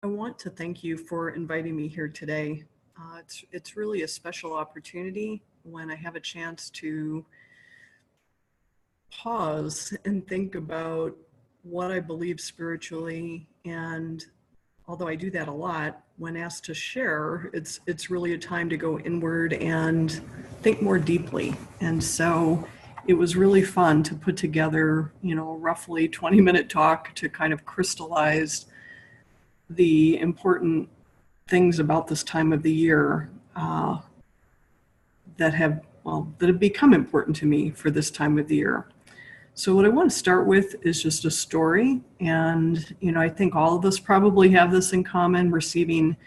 I want to thank you for inviting me here today. It's really a special opportunity when I have a chance to pause and think about what I believe spiritually. And although I do that a lot, when asked to share, it's really a time to go inward and think more deeply. And so it was really fun to put together, roughly 20-minute talk to kind of crystallize the important things about this time of the year that have become important to me for this time of the year. So what I want to start with is just a story. And, I think all of us probably have this in common, receiving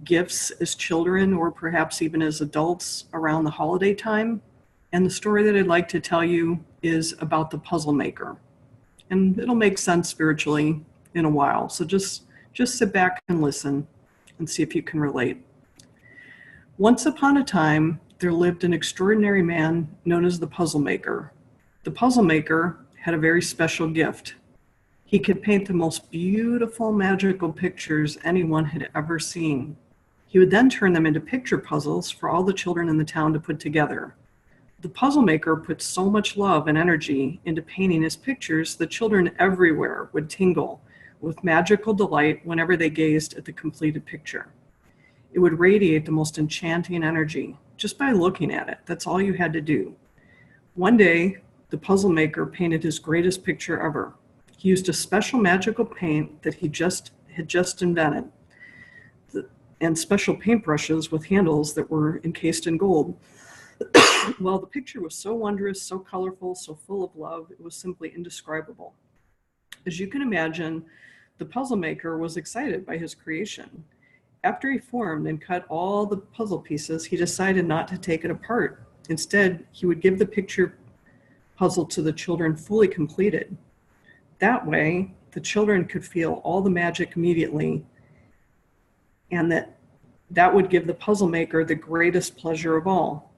gifts as children or perhaps even as adults around the holiday time. And the story that I'd like to tell you is about the puzzle maker. And it'll make sense spiritually in a while. So just sit back and listen and see if you can relate. Once upon a time, there lived an extraordinary man known as the puzzle maker. The puzzle maker had a very special gift. He could paint the most beautiful, magical pictures anyone had ever seen. He would then turn them into picture puzzles for all the children in the town to put together. The puzzle maker put so much love and energy into painting his pictures, the children everywhere would tingle with magical delight whenever they gazed at the completed picture. It would radiate the most enchanting energy just by looking at it. That's all you had to do. One day, the puzzle maker painted his greatest picture ever. He used a special magical paint that he had just invented, and special paintbrushes with handles that were encased in gold. Well, the picture was so wondrous, so colorful, so full of love, it was simply indescribable. As you can imagine, the puzzle maker was excited by his creation. After he formed and cut all the puzzle pieces, he decided not to take it apart. Instead, he would give the picture puzzle to the children fully completed. That way, the children could feel all the magic immediately, and that would give the puzzle maker the greatest pleasure of all.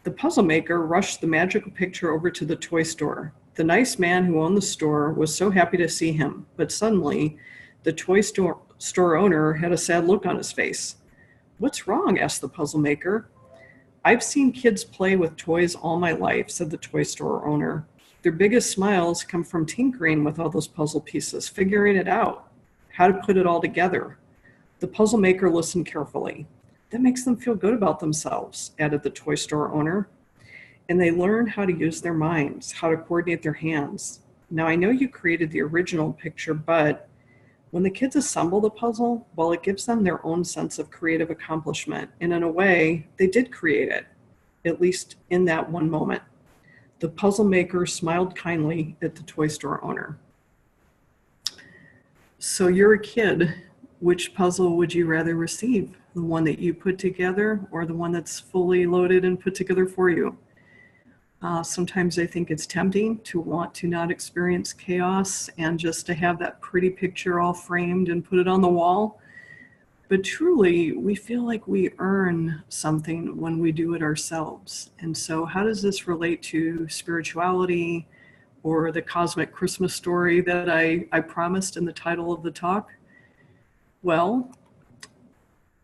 The puzzle maker rushed the magical picture over to the toy store. The nice man who owned the store was so happy to see him, but suddenly, the toy store owner had a sad look on his face. "What's wrong?" asked the puzzle maker. "I've seen kids play with toys all my life," said the toy store owner. "Their biggest smiles come from tinkering with all those puzzle pieces, figuring it out, how to put it all together." The puzzle maker listened carefully. "That makes them feel good about themselves," added the toy store owner. "And they learn how to use their minds, how to coordinate their hands. Now, I know you created the original picture, but when the kids assemble the puzzle, well, it gives them their own sense of creative accomplishment. And in a way, they did create it, at least in that one moment." The puzzle maker smiled kindly at the toy store owner. So you're a kid. Which puzzle would you rather receive? The one that you put together or the one that's fully loaded and put together for you? Sometimes I think it's tempting to want to not experience chaos and just to have that pretty picture all framed and put it on the wall. But truly, we feel like we earn something when we do it ourselves. And so how does this relate to spirituality or the cosmic Christmas story that I promised in the title of the talk? Well,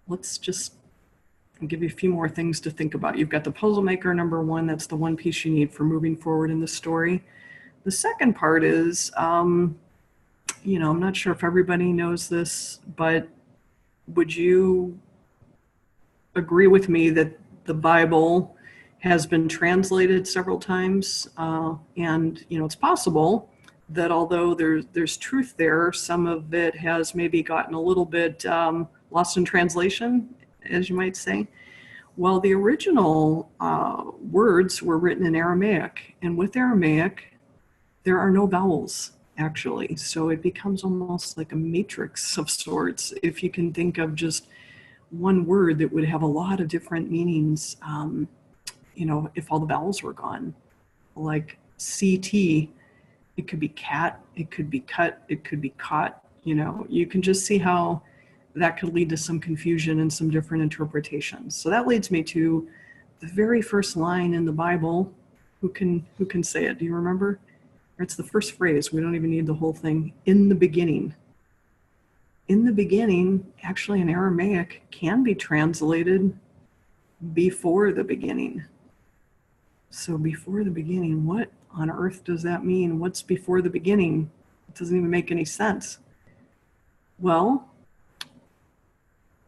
let's just give you a few more things to think about. You've got the puzzle maker, number one. That's the one piece you need for moving forward in the story. The second part is, I'm not sure if everybody knows this, but would you agree with me that the Bible has been translated several times? And it's possible that although there's truth there, some of it has maybe gotten a little bit lost in translation, as you might say. Well, the original words were written in Aramaic, and with Aramaic, there are no vowels, actually. So it becomes almost like a matrix of sorts, if you can think of just one word that would have a lot of different meanings, if all the vowels were gone. Like CT, it could be cat, it could be cut, it could be caught. You can just see how that could lead to some confusion and some different interpretations. So that leads me to the very first line in the Bible. Who can say it? Do you remember? Or it's the first phrase. We don't even need the whole thing. In the beginning. in the beginning, actually in Aramaic, can be translated before the beginning. So before the beginning, what on earth does that mean? What's before the beginning? It doesn't even make any sense. Well,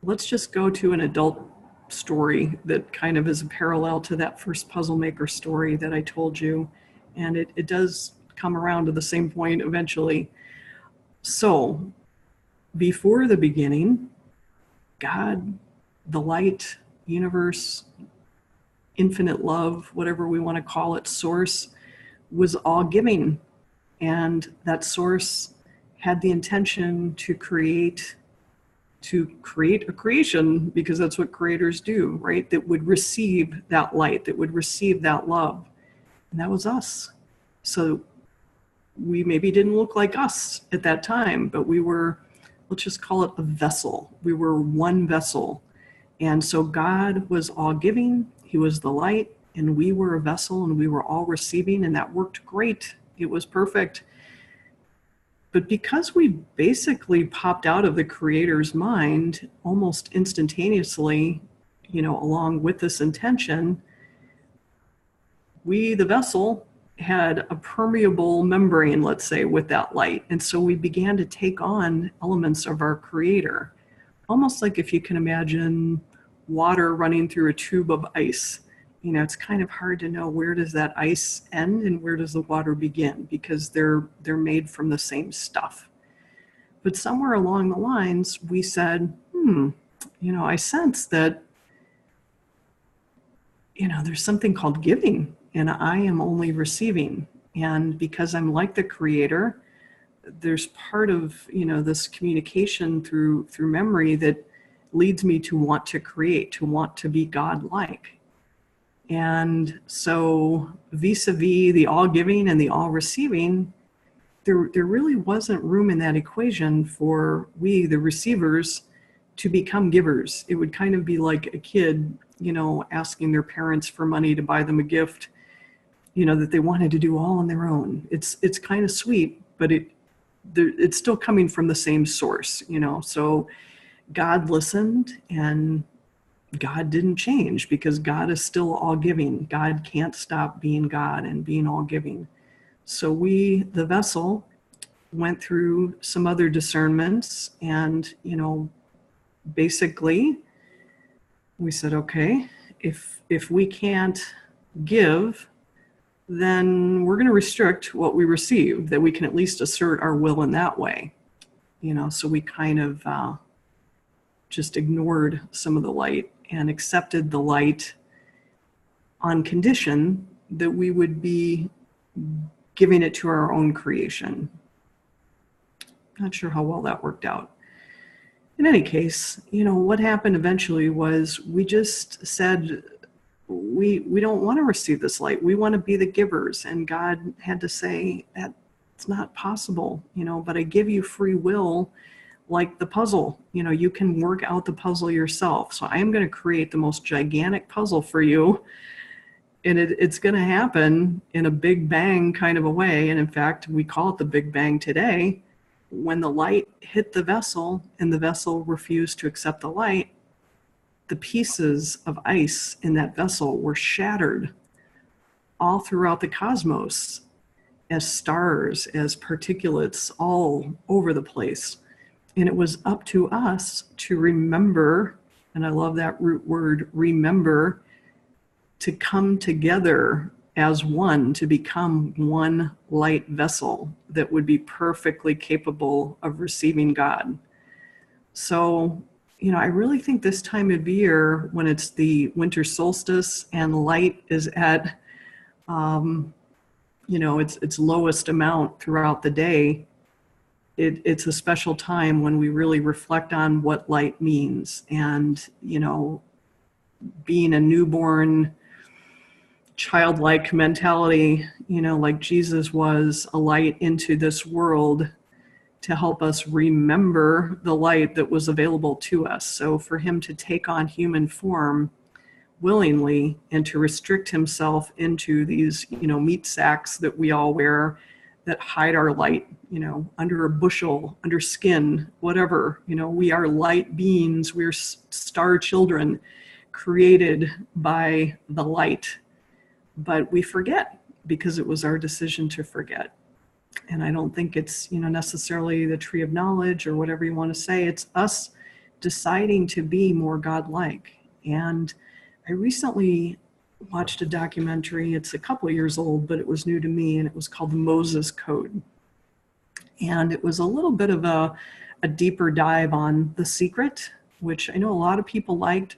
let's just go to an adult story that kind of is a parallel to that first puzzle maker story that I told you. And it does come around to the same point eventually. So before the beginning, God, the light, universe, infinite love, whatever we want to call it, source, was all giving. And that source had the intention to create a creation, because that's what creators do, right? That would receive that light, that would receive that love. And that was us. So we maybe didn't look like us at that time, but we were, let's just call it a vessel. We were one vessel. And so God was all giving, he was the light, and we were a vessel, and we were all receiving, and that worked great. It was perfect. But because we basically popped out of the creator's mind almost instantaneously, along with this intention, we, the vessel, had a permeable membrane, let's say, with that light. And so we began to take on elements of our creator, almost like if you can imagine water running through a tube of ice. It's kind of hard to know where does that ice end and where does the water begin, because they're made from the same stuff. But somewhere along the lines, we said, I sense that, there's something called giving, and I am only receiving. And because I'm like the creator, there's part of, this communication through memory that leads me to want to create, to want to be God-like. And so vis-a-vis the all-giving and the all-receiving, there really wasn't room in that equation for we, the receivers, to become givers. It would kind of be like a kid, asking their parents for money to buy them a gift, that they wanted to do all on their own. It's kind of sweet, but it's still coming from the same source, So God listened, and God didn't change, because God is still all giving. God can't stop being God and being all giving. So we, the vessel, went through some other discernments, and, basically we said, okay, if we can't give, then we're going to restrict what we receive, that we can at least assert our will in that way. So we kind of just ignored some of the light and accepted the light on condition that we would be giving it to our own creation. Not sure how well that worked out. In any case, what happened eventually was we just said, we don't want to receive this light. We want to be the givers. And God had to say, that it's not possible, but I give you free will, like the puzzle. You can work out the puzzle yourself. So I am going to create the most gigantic puzzle for you. And it's going to happen in a big bang kind of a way. And in fact, we call it the Big Bang today. When the light hit the vessel and the vessel refused to accept the light, the pieces of ice in that vessel were shattered all throughout the cosmos as stars, as particulates all over the place. And it was up to us to remember, and I love that root word, remember, to come together as one, to become one light vessel that would be perfectly capable of receiving God. So, I really think this time of year, when it's the winter solstice and light is at, its lowest amount throughout the day, it's a special time when we really reflect on what light means. And, being a newborn, childlike mentality, like Jesus was a light into this world to help us remember the light that was available to us. So for him to take on human form willingly and to restrict himself into these, meat sacks that we all wear, that hide our light, under a bushel, under skin, whatever. We are light beings. We're star children created by the light, but we forget because it was our decision to forget. And I don't think it's, necessarily the tree of knowledge or whatever you want to say. It's us deciding to be more godlike. And I recently watched a documentary. It's a couple of years old, but it was new to me, and it was called the Moses Code. And it was a little bit of a deeper dive on The Secret, which I know a lot of people liked.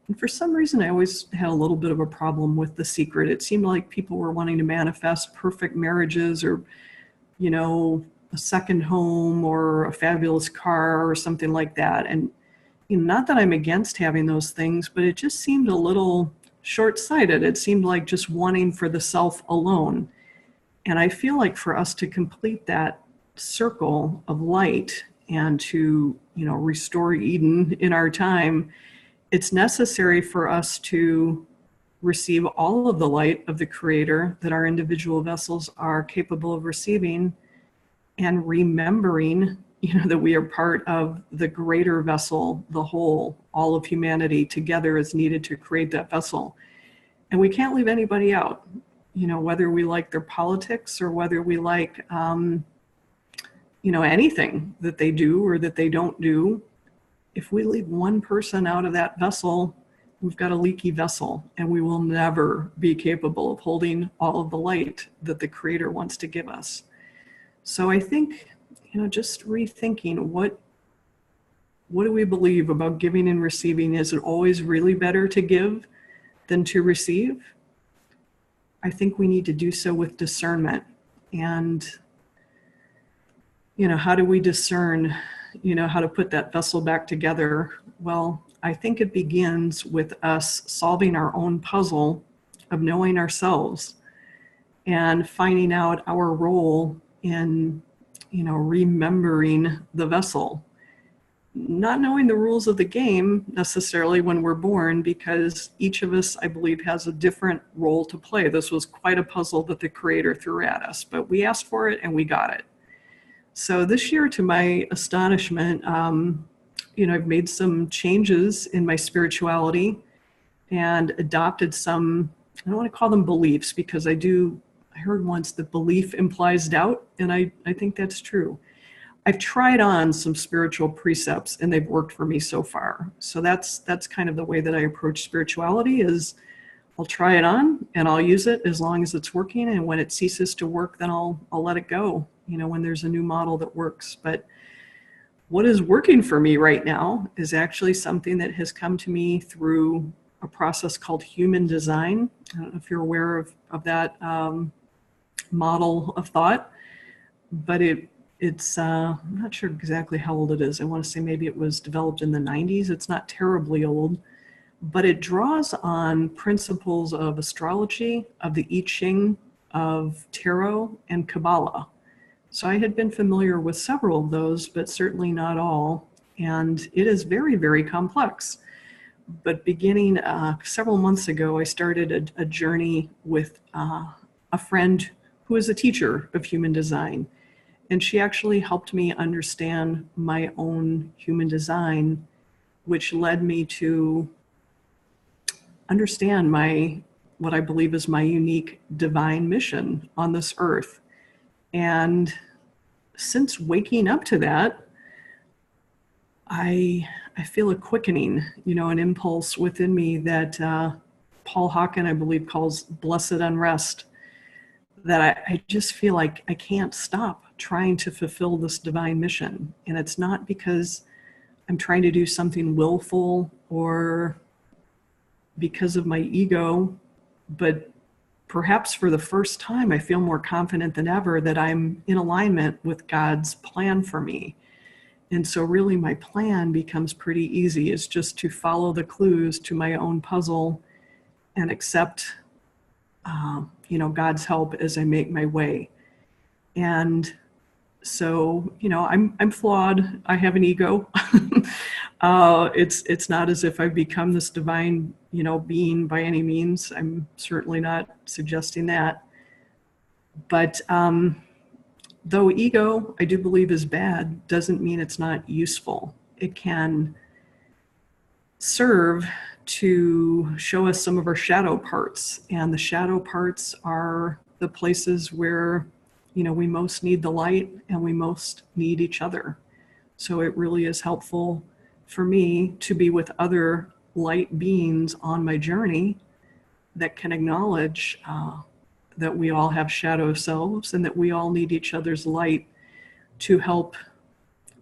And for some reason, I always had a little bit of a problem with The Secret. It seemed like people were wanting to manifest perfect marriages or, a second home or a fabulous car or something like that. And not that I'm against having those things, but it just seemed a little short-sighted. It seemed like just wanting for the self alone. And I feel like for us to complete that circle of light and to, restore Eden in our time, it's necessary for us to receive all of the light of the Creator that our individual vessels are capable of receiving, and remembering, that we are part of the greater vessel, the whole, all of humanity together is needed to create that vessel. And we can't leave anybody out, whether we like their politics or whether we like, anything that they do or that they don't do. If we leave one person out of that vessel, we've got a leaky vessel, and we will never be capable of holding all of the light that the Creator wants to give us. So I think, just rethinking what do we believe about giving and receiving? Is it always really better to give than to receive? I think we need to do so with discernment. And, how do we discern, how to put that vessel back together? Well, I think it begins with us solving our own puzzle of knowing ourselves and finding out our role in, remembering the vessel. Not knowing the rules of the game necessarily when we're born, because each of us, I believe, has a different role to play. This was quite a puzzle that the Creator threw at us, but we asked for it and we got it. So this year, to my astonishment, I've made some changes in my spirituality and adopted some, I don't want to call them beliefs, because I heard once that belief implies doubt, and I think that's true. I've tried on some spiritual precepts and they've worked for me so far. So that's kind of the way that I approach spirituality is I'll try it on and I'll use it as long as it's working. And when it ceases to work, then I'll let it go, when there's a new model that works. But what is working for me right now is actually something that has come to me through a process called human design. I don't know if you're aware of that model of thought, but it's I'm not sure exactly how old it is. I want to say maybe it was developed in the 90s. It's not terribly old, but it draws on principles of astrology, of the I Ching, of tarot, and Kabbalah. So I had been familiar with several of those, but certainly not all. And it is very, very complex. But beginning several months ago, I started a journey with a friend who is a teacher of human design. And she actually helped me understand my own human design, which led me to understand what I believe is my unique divine mission on this earth. And since waking up to that, I feel a quickening, an impulse within me that Paul Hawken, I believe, calls blessed unrest, that I just feel like I can't stop trying to fulfill this divine mission. And it's not because I'm trying to do something willful or because of my ego, but perhaps for the first time, I feel more confident than ever that I'm in alignment with God's plan for me. And so really my plan becomes pretty easy. It's just to follow the clues to my own puzzle and accept, God's help as I make my way. And so, I'm flawed. I have an ego. It's not as if I've become this divine, being by any means. I'm certainly not suggesting that. But though ego, I do believe, is bad, doesn't mean it's not useful. It can serve to show us some of our shadow parts. And the shadow parts are the places where, we most need the light and we most need each other. So it really is helpful for me to be with other light beings on my journey that can acknowledge that we all have shadow selves and that we all need each other's light to help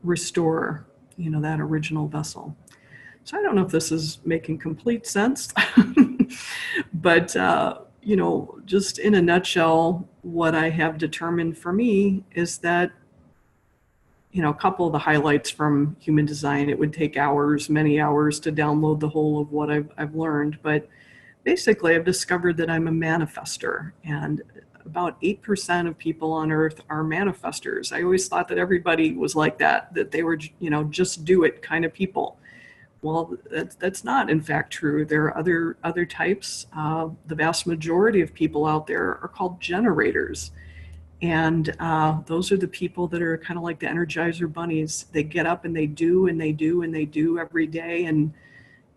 restore, that original vessel. So I don't know if this is making complete sense, but, just in a nutshell, what I have determined for me is that, a couple of the highlights from human design, it would take hours, many hours to download the whole of what I've learned. But basically, I've discovered that I'm a manifester, and about 8% of people on Earth are manifestors. I always thought that everybody was like that they were, just do it kind of people. Well, that's not, in fact, true. There are other types. The vast majority of people out there are called generators. And those are the people that are kind of like the Energizer bunnies. They get up and they do and they do and they do every day. And,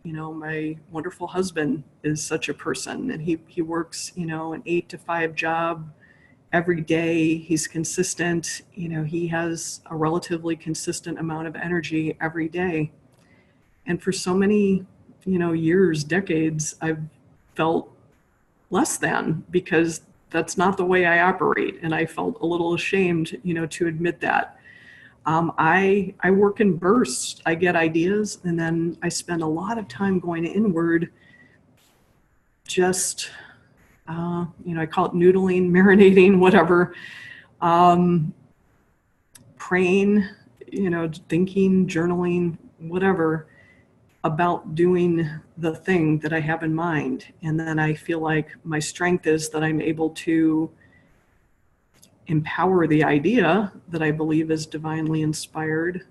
my wonderful husband is such a person. And he works, an 8 to 5 job every day. He's consistent. He has a relatively consistent amount of energy every day. And for so many, years, decades, I've felt less than because that's not the way I operate. And I felt a little ashamed, to admit that. I work in bursts. I get ideas and then I spend a lot of time going inward, just, I call it noodling, marinating, whatever, praying, thinking, journaling, whatever, about doing the thing that I have in mind. And then I feel like my strength is that I'm able to empower the idea that I believe is divinely inspired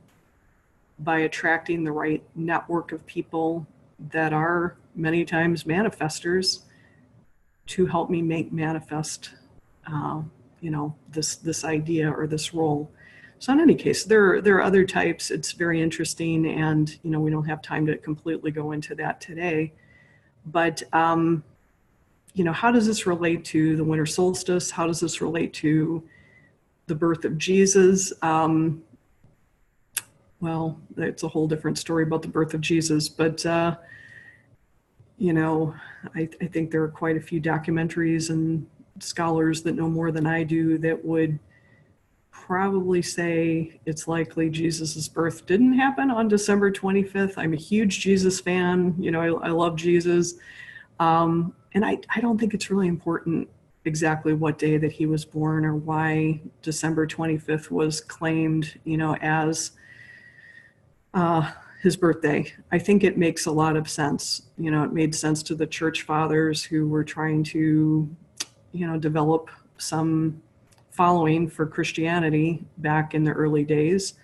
by attracting the right network of people that are many times manifestors to help me make manifest, this idea or this role. So in any case, there are other types. It's very interesting, and we don't have time to completely go into that today. But how does this relate to the winter solstice? How does this relate to the birth of Jesus? Well, it's a whole different story about the birth of Jesus. But I think there are quite a few documentaries and scholars that know more than I do that would probably say it's likely Jesus's birth didn't happen on December 25th. I'm a huge Jesus fan. I love Jesus. And I don't think it's really important exactly what day that he was born or why December 25th was claimed, as his birthday. I think it makes a lot of sense. It made sense to the church fathers who were trying to, develop some following for Christianity back in the early days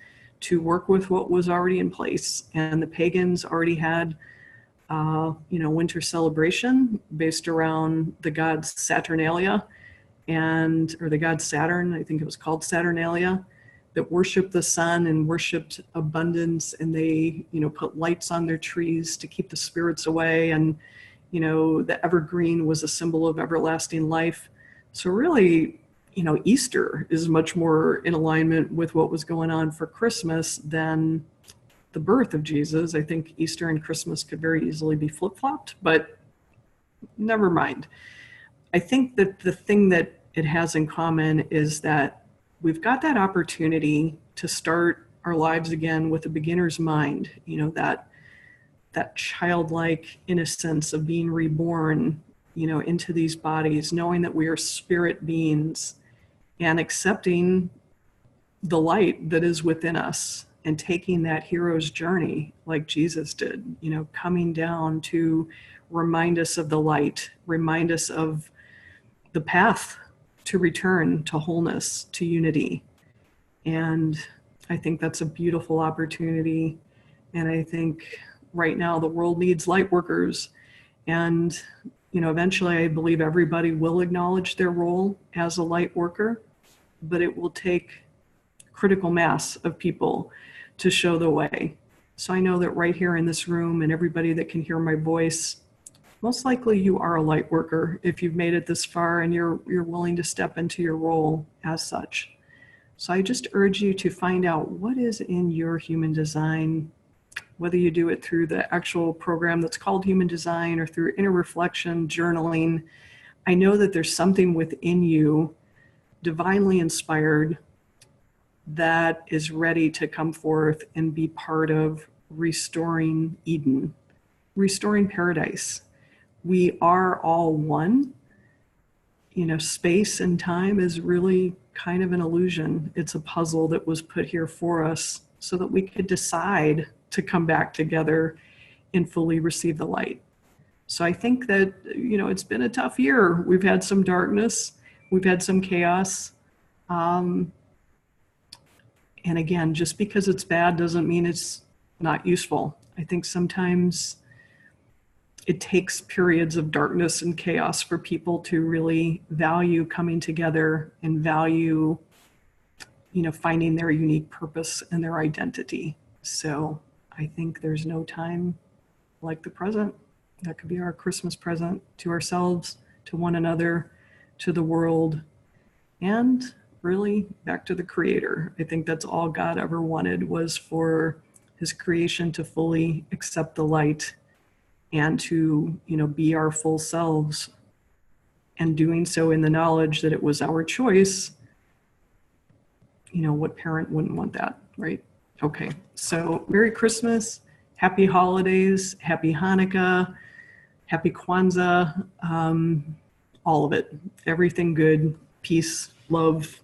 to work with what was already in place. And the pagans already had, winter celebration based around the god Saturnalia or the god Saturn, I think it was called Saturnalia, that worshiped the sun and worshiped abundance. And they, put lights on their trees to keep the spirits away. And, the evergreen was a symbol of everlasting life. So really, Easter is much more in alignment with what was going on for Christmas than the birth of Jesus. I think Easter and Christmas could very easily be flip-flopped, but never mind. I think that the thing that it has in common is that we've got that opportunity to start our lives again with a beginner's mind, that childlike innocence of being reborn, into these bodies, knowing that we are spirit beings and accepting the light that is within us and taking that hero's journey like Jesus did, coming down to remind us of the light, remind us of the path to return to wholeness, to unity. And I think that's a beautiful opportunity. And I think right now the world needs light workers. And eventually I believe everybody will acknowledge their role as a light worker, but it will take critical mass of people to show the way. So I know that right here in this room and everybody that can hear my voice, most likely you are a light worker if you've made it this far and you're willing to step into your role as such. So I just urge you to find out what is in your human design, whether you do it through the actual program that's called human design or through inner reflection, journaling. I know that there's something within you, divinely inspired, that is ready to come forth and be part of restoring Eden, restoring paradise. We are all one. You know, space and time is really kind of an illusion. It's a puzzle that was put here for us so that we could decide to come back together and fully receive the light. So I think that, you know, it's been a tough year. We've had some darkness, we've had some chaos. And again, just because it's bad doesn't mean it's not useful. I think sometimes it takes periods of darkness and chaos for people to really value coming together and value, you know, finding their unique purpose and their identity. So I think there's no time like the present. That could be our Christmas present to ourselves, to one another, to the world, and really back to the Creator. I think that's all God ever wanted, was for his creation to fully accept the light and to, you know, be our full selves, and doing so in the knowledge that it was our choice. You know, what parent wouldn't want that, right? Okay, so Merry Christmas, Happy Holidays, Happy Hanukkah, Happy Kwanzaa, all of it. Everything good, peace, love,